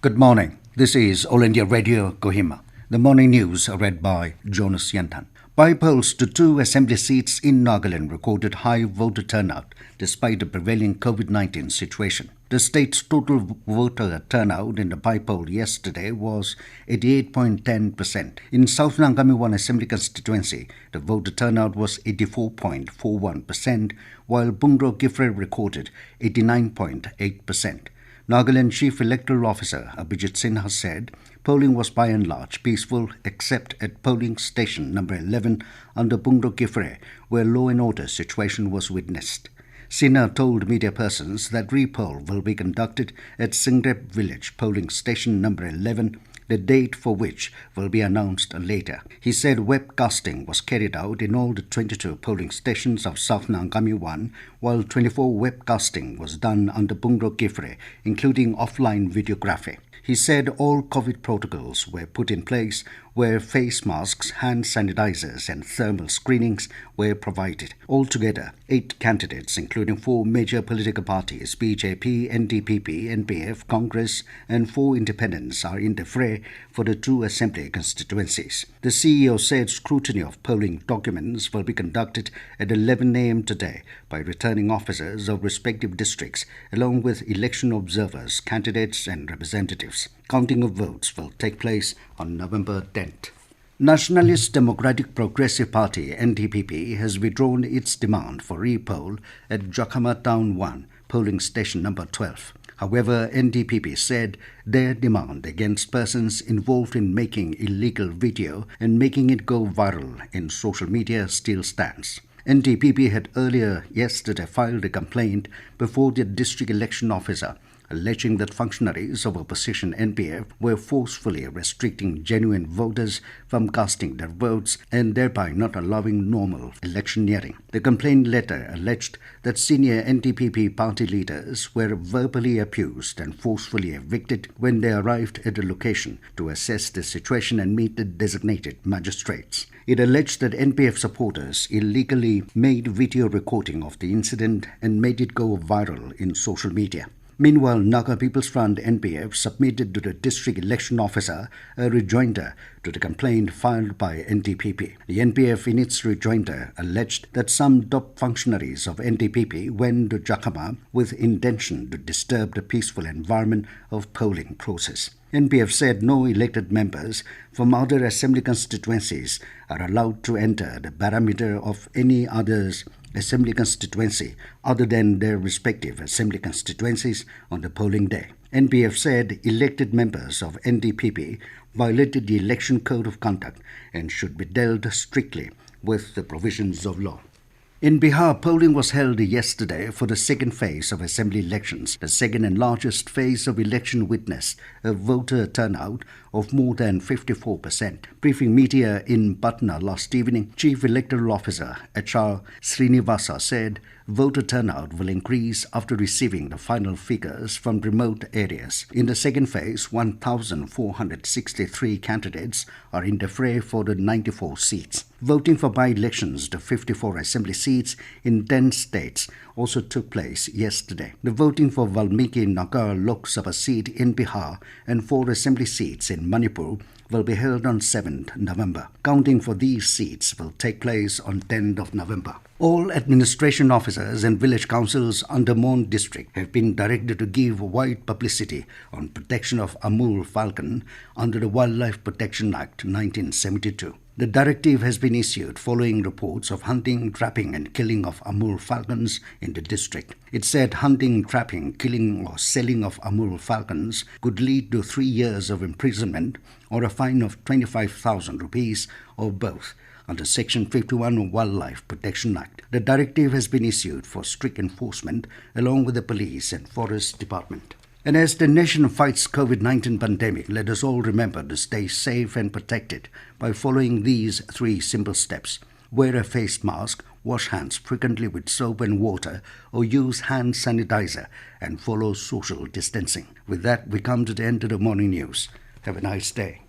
Good morning. This is All India Radio, Kohima. The morning news are read by Jonas Yantan. By-polls to 2 assembly seats in Nagaland recorded high voter turnout despite the prevailing COVID-19 situation. The state's total voter turnout in the by-poll yesterday was 88.10%. In South Nangami 1 Assembly constituency, the voter turnout was 84.41%, while Bungro Gifre recorded 89.8%. Nagaland Chief Electoral Officer Abhijit Sinha said polling was by and large peaceful except at polling station number 11 under Bungro Gifre, where law and order situation was witnessed. Sinha told media persons that re-poll will be conducted at Singrep village polling station number 11, the date for which will be announced later. He said webcasting was carried out in all the 22 polling stations of South Nangami 1, while 24 webcasting was done under Bungro Gifre, including offline videography. He said all COVID protocols were put in place where face masks, hand sanitizers and thermal screenings were provided. Altogether, 8 candidates, including 4 major political parties, BJP, NDPP, NPF, Congress and 4 independents are in the fray for the 2 assembly constituencies. The CEO said scrutiny of polling documents will be conducted at 11 a.m. today by returning officers of respective districts along with election observers, candidates and representatives. Counting of votes will take place on November 10th. Nationalist Democratic Progressive Party (NDPP) has withdrawn its demand for re-poll at Kohima Town 1, polling station number 12. However, NDPP said their demand against persons involved in making illegal video and making it go viral in social media still stands. NDPP had earlier yesterday filed a complaint before the district election officer alleging that functionaries of opposition NPF were forcefully restricting genuine voters from casting their votes and thereby not allowing normal electioneering. The complaint letter alleged that senior NDPP party leaders were verbally abused and forcefully evicted when they arrived at the location to assess the situation and meet the designated magistrates. It alleged that NPF supporters illegally made video recording of the incident and made it go viral in social media. Meanwhile, Naga People's Front (NPF) submitted to the district election officer a rejoinder to the complaint filed by NDPP. The NPF in its rejoinder alleged that some top functionaries of NDPP went to Kohima with intention to disturb the peaceful environment of polling process. NPF said no elected members from other assembly constituencies are allowed to enter the parameter of any other's assembly constituency other than their respective assembly constituencies on the polling day. NPF said elected members of NDPP violated the election code of conduct and should be dealt strictly with the provisions of law. In Bihar, polling was held yesterday for the second phase of assembly elections. The second and largest phase of election witnessed a voter turnout of more than 54%. Briefing media in Patna last evening, Chief Electoral Officer HR Srinivasa said voter turnout will increase after receiving the final figures from remote areas. In the second phase, 1,463 candidates are in the fray for the 94 seats. Voting for by-elections to 54 assembly seats in 10 states also took place yesterday. The voting for Valmiki Nagar Lok Sabha seat in Bihar and 4 assembly seats in Manipur will be held on 7th November. Counting for these seats will take place on 10th of November. All administration officers and village councils under Mon district have been directed to give wide publicity on protection of Amur falcon under the Wildlife Protection Act 1972. The directive has been issued following reports of hunting, trapping and killing of Amur falcons in the district. It said hunting, trapping, killing or selling of Amur falcons could lead to 3 years of imprisonment or a fine of 25,000 rupees or both under Section 51 of Wildlife Protection Act. The directive has been issued for strict enforcement along with the police and forest department. And as the nation fights COVID-19 pandemic, let us all remember to stay safe and protected by following these 3 simple steps. Wear a face mask, wash hands frequently with soap and water, or use hand sanitizer, and follow social distancing. With that, we come to the end of the morning news. Have a nice day.